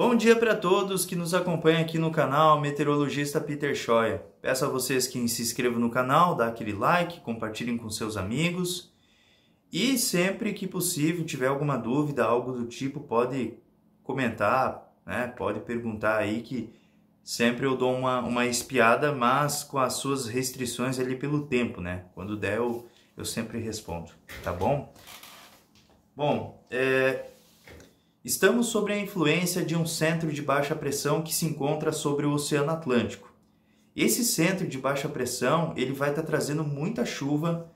Bom dia para todos que nos acompanham aqui no canal Meteorologista Peter Scheuer. Peço a vocês que se inscrevam no canal, dá aquele like, compartilhem com seus amigos e sempre que possível, tiver alguma dúvida, algo do tipo, pode comentar, né? Pode perguntar aí que sempre eu dou uma espiada, mas com as suas restrições ali pelo tempo, né? Quando der eu sempre respondo, tá bom? Bom, estamos sob a influência de um centro de baixa pressão que se encontra sobre o Oceano Atlântico. Esse centro de baixa pressão ele vai estar trazendo muita chuva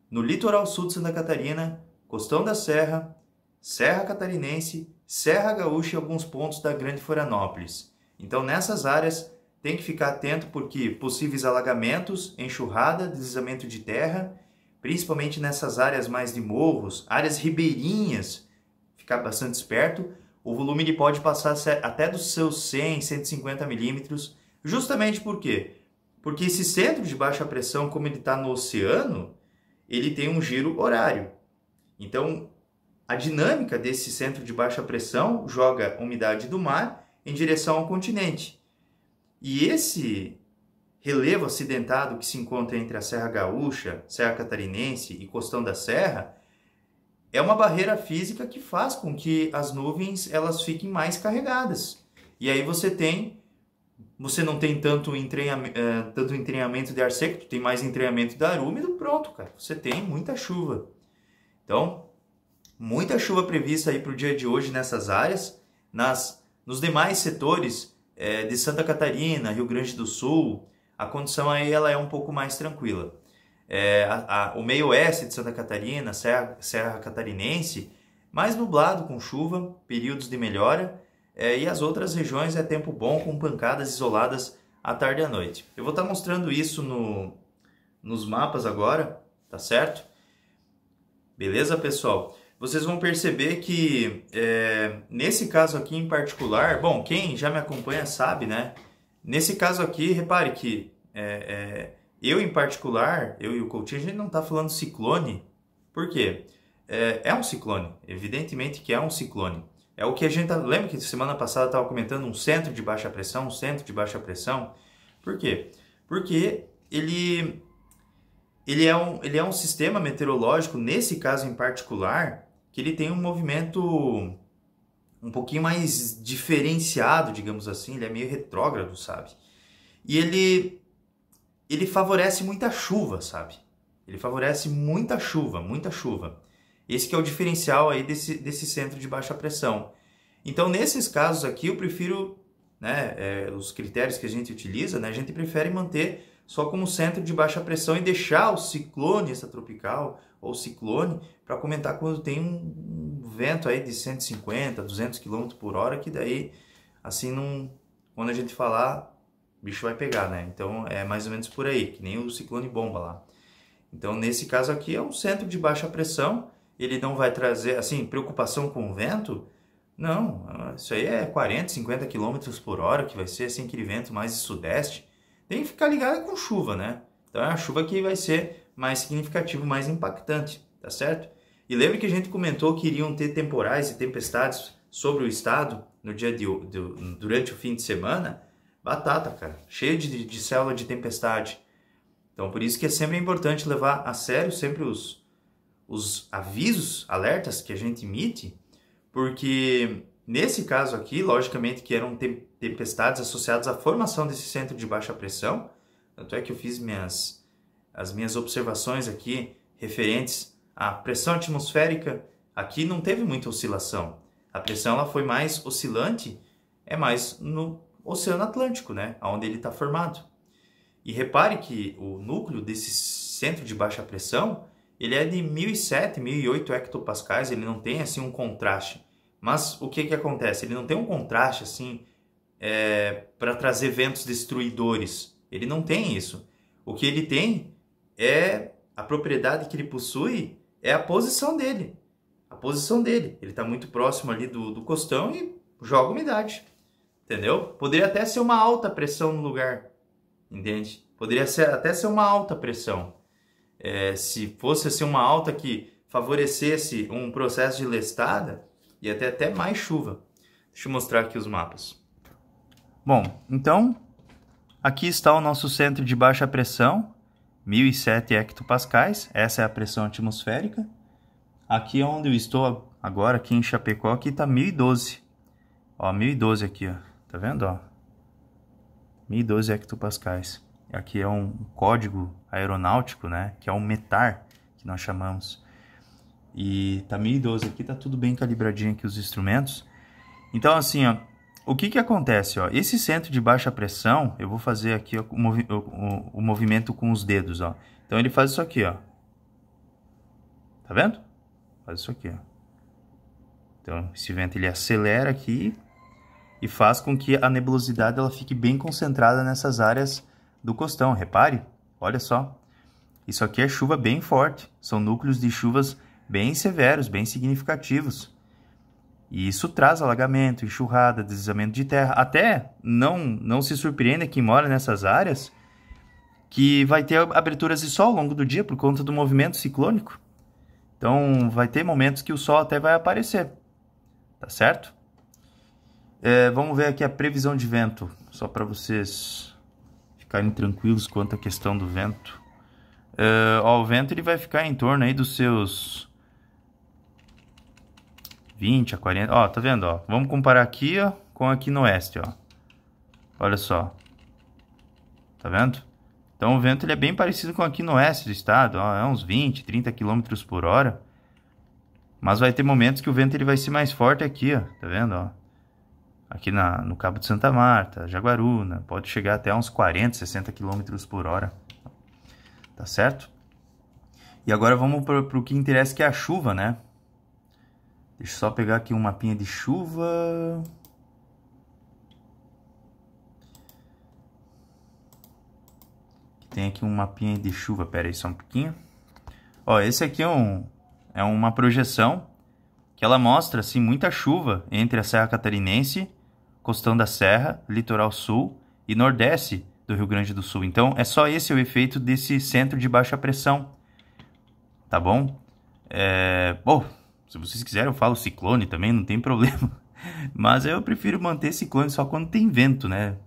no litoral sul de Santa Catarina, Costão da Serra, Serra Catarinense, Serra Gaúcha e alguns pontos da Grande Florianópolis. Então nessas áreas tem que ficar atento porque possíveis alagamentos, enxurrada, deslizamento de terra, principalmente nessas áreas mais de morros, áreas ribeirinhas, ficar bastante esperto. O volume ele pode passar até dos seus 100, 150 milímetros, justamente por quê? Porque esse centro de baixa pressão, como ele está no oceano, ele tem um giro horário. Então, a dinâmica desse centro de baixa pressão joga a umidade do mar em direção ao continente. E esse relevo acidentado que se encontra entre a Serra Gaúcha, Serra Catarinense e Costão da Serra é uma barreira física que faz com que as nuvens elas fiquem mais carregadas. E aí você não tem tanto entranhamento de ar seco, tu tem mais entranhamento de ar úmido, pronto, cara. Você tem muita chuva. Então, muita chuva prevista aí para o dia de hoje nessas áreas. Nos demais setores de Santa Catarina, Rio Grande do Sul, a condição aí ela é um pouco mais tranquila. O meio oeste de Santa Catarina, Serra Catarinense, mais nublado com chuva, períodos de melhora, e as outras regiões é tempo bom com pancadas isoladas à tarde e à noite. Eu vou estar mostrando isso nos mapas agora, tá certo? Beleza, pessoal? Vocês vão perceber que nesse caso aqui em particular, bom, quem já me acompanha sabe, né? Nesse caso aqui, repare que eu em particular, eu e o Coutinho, a gente não está falando ciclone. Por quê? É um ciclone, evidentemente que é um ciclone. É o que a gente lembra que semana passada estava comentando um centro de baixa pressão, Por quê? Porque ele é um sistema meteorológico, nesse caso em particular, que ele tem um movimento um pouquinho mais diferenciado, digamos assim, ele é meio retrógrado, sabe? E ele favorece muita chuva, sabe? Ele favorece muita chuva, muita chuva. Esse que é o diferencial aí desse centro de baixa pressão. Então, nesses casos aqui, eu prefiro, né, os critérios que a gente utiliza, né, a gente prefere manter só como centro de baixa pressão e deixar o ciclone extratropical ou ciclone para comentar quando tem um vento aí de 150, 200 km por hora, que daí, assim, quando a gente falar, o bicho vai pegar, né? Então, é mais ou menos por aí, que nem o ciclone bomba lá. Então, nesse caso aqui, é um centro de baixa pressão, ele não vai trazer, assim, preocupação com o vento. Não, isso aí é 40, 50 km por hora, que vai ser assim, aquele vento mais de sudeste. Tem que ficar ligado com chuva, né? Então é a chuva que vai ser mais significativo, mais impactante, tá certo? E lembra que a gente comentou que iriam ter temporais e tempestades sobre o estado no dia durante o fim de semana? Batata, cara, cheio de célula de tempestade. Então por isso que é sempre importante levar a sério sempre os avisos, alertas que a gente emite, porque nesse caso aqui, logicamente que eram tempestades associadas à formação desse centro de baixa pressão, tanto é que eu fiz as minhas observações aqui referentes à pressão atmosférica, aqui não teve muita oscilação. A pressão ela foi mais oscilante, mais no Oceano Atlântico, né, onde ele está formado. E repare que o núcleo desse centro de baixa pressão, ele é de 1.007, 1.008 hectopascais, ele não tem assim um contraste. Mas o que acontece? Ele não tem um contraste assim para trazer ventos destruidores. Ele não tem isso. O que ele tem a propriedade que ele possui é a posição dele. A posição dele. Ele está muito próximo ali do costão e joga umidade. Entendeu? Poderia até ser uma alta pressão no lugar. Entende? Poderia até ser uma alta pressão. Se fosse assim, uma alta que favorecesse um processo de lestada, ia ter até mais chuva. Deixa eu mostrar aqui os mapas. Bom, então, aqui está o nosso centro de baixa pressão, 1007 hectopascais, essa é a pressão atmosférica. Aqui onde eu estou agora, aqui em Chapecó, aqui está 1012. Ó, 1012 aqui, ó. Tá vendo, ó? 1012 hectopascais. Aqui é um código aeronáutico, né? Que é um METAR, que nós chamamos. E tá 1012 aqui, tá tudo bem calibradinho aqui os instrumentos. Então, assim, ó, o que que acontece, ó? Esse centro de baixa pressão, eu vou fazer aqui ó, o movimento com os dedos, ó. Então, ele faz isso aqui, ó. Tá vendo? Faz isso aqui, ó. Então, esse vento, ele acelera aqui e faz com que a nebulosidade, ela fique bem concentrada nessas áreas do costão. Repare, olha só. Isso aqui é chuva bem forte. São núcleos de chuvas bem severos, bem significativos. E isso traz alagamento, enxurrada, deslizamento de terra. Até não se surpreenda quem mora nessas áreas que vai ter aberturas de sol ao longo do dia por conta do movimento ciclônico. Então, vai ter momentos que o sol até vai aparecer. Tá certo? Vamos ver aqui a previsão de vento, só para vocês ficarem tranquilos quanto à questão do vento. Ó, o vento ele vai ficar em torno aí dos seus 20 a 40. Ó, tá vendo, ó? Vamos comparar aqui, ó, com aqui no oeste, ó. Olha só. Tá vendo? Então o vento ele é bem parecido com aqui no oeste do estado, ó, é uns 20, 30 km por hora. Mas vai ter momentos que o vento ele vai ser mais forte aqui, ó. Tá vendo, ó? Aqui no Cabo de Santa Marta, Jaguaruna, pode chegar até uns 40, 60 km por hora. Tá certo? E agora vamos para o que interessa, que é a chuva, né? Deixa eu só pegar aqui um mapinha de chuva. Tem aqui um mapinha de chuva, pera aí só um pouquinho. Ó, esse aqui é uma projeção que ela mostra, assim, muita chuva entre a Serra Catarinense, Costão da Serra, Litoral Sul e Nordeste do Rio Grande do Sul. Então, é só esse o efeito desse centro de baixa pressão. Tá bom? Bom, se vocês quiserem eu falo ciclone também, não tem problema. Mas eu prefiro manter ciclone só quando tem vento, né?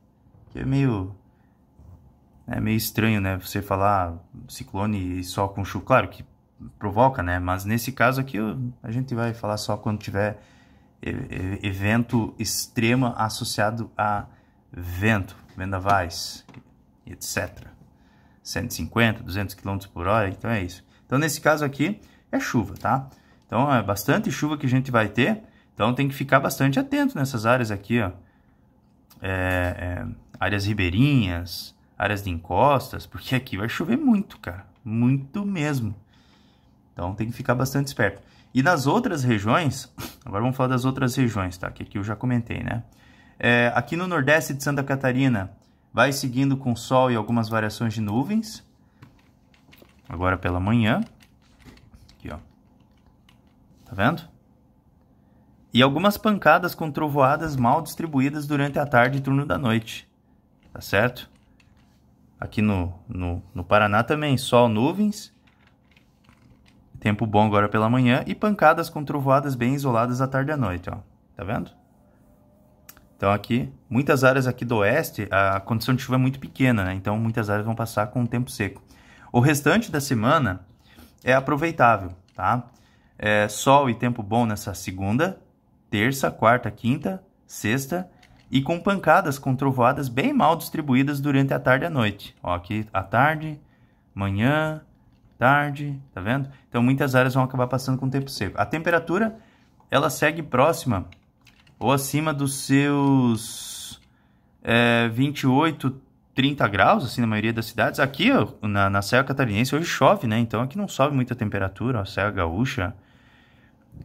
Que é meio estranho, né? Você falar ciclone e só com chuva. Claro que provoca, né? Mas nesse caso aqui a gente vai falar só quando tiver evento extremo associado a vento, vendavais, etc. 150, 200 km por hora, então é isso. Então nesse caso aqui é chuva, tá? Então é bastante chuva que a gente vai ter, então tem que ficar bastante atento nessas áreas aqui, ó. Áreas ribeirinhas, áreas de encostas, porque aqui vai chover muito, cara, muito mesmo. Então tem que ficar bastante esperto. E nas outras regiões, agora vamos falar das outras regiões, tá? Que aqui eu já comentei, né? Aqui no Nordeste de Santa Catarina, vai seguindo com sol e algumas variações de nuvens. Agora pela manhã. Aqui, ó. Tá vendo? E algumas pancadas com trovoadas mal distribuídas durante a tarde e turno da noite. Tá certo? Aqui no Paraná também, sol, nuvens. Tempo bom agora pela manhã e pancadas com trovoadas bem isoladas à tarde e à noite, ó. Tá vendo? Então aqui, muitas áreas aqui do oeste, a condição de chuva é muito pequena, né? Então muitas áreas vão passar com o tempo seco. O restante da semana é aproveitável, tá? Sol e tempo bom nessa segunda, terça, quarta, quinta, sexta e com pancadas com trovoadas bem mal distribuídas durante a tarde e a noite. Ó, aqui à tarde, manhã, tarde, tá vendo? Então muitas áreas vão acabar passando com tempo seco. A temperatura, ela segue próxima ou acima dos seus 28, 30 graus, assim, na maioria das cidades. Aqui, ó, na Serra Catarinense, hoje chove, né? Então aqui não sobe muita temperatura, ó, Serra Gaúcha.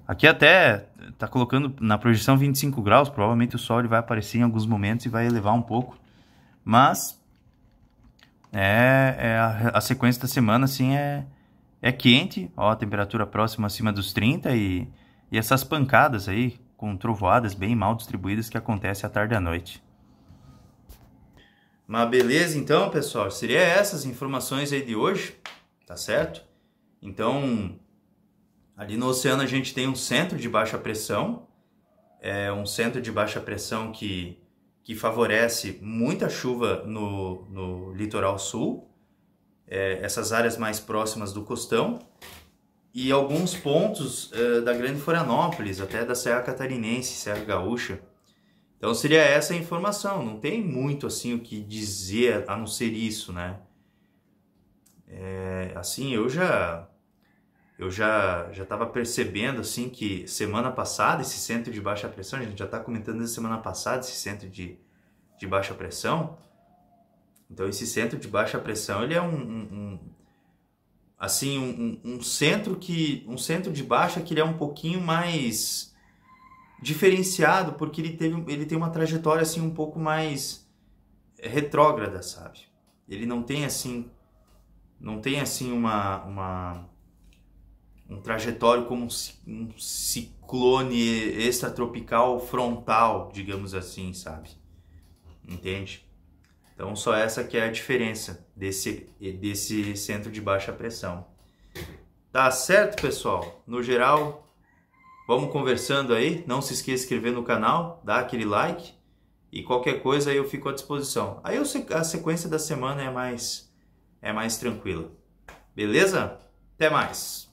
Aqui até tá colocando na projeção 25 graus, provavelmente o sol ele vai aparecer em alguns momentos e vai elevar um pouco. Mas a sequência da semana, assim, é quente, ó, a temperatura próxima acima dos 30 e essas pancadas aí, com trovoadas bem mal distribuídas que acontecem à tarde e à noite. Mas beleza, então, pessoal, seria essas informações aí de hoje, tá certo? Então, ali no oceano a gente tem um centro de baixa pressão, é um centro de baixa pressão que favorece muita chuva no litoral sul, essas áreas mais próximas do costão, e alguns pontos da Grande Florianópolis, até da Serra Catarinense, Serra Gaúcha. Então seria essa a informação, não tem muito assim o que dizer a não ser isso, né? Assim, eu já estava percebendo assim que semana passada esse centro de baixa pressão, a gente já está comentando desde semana passada esse centro de baixa pressão. Então esse centro de baixa pressão ele é um centro de baixa que ele é um pouquinho mais diferenciado, porque ele tem uma trajetória assim um pouco mais retrógrada, sabe? Ele não tem assim um trajetório como um ciclone extratropical frontal, digamos assim, sabe? Entende? Então só essa que é a diferença desse centro de baixa pressão. Tá certo, pessoal? No geral, vamos conversando aí. Não se esqueça de se inscrever no canal, dá aquele like e qualquer coisa aí eu fico à disposição. Aí a sequência da semana é mais tranquila. Beleza? Até mais!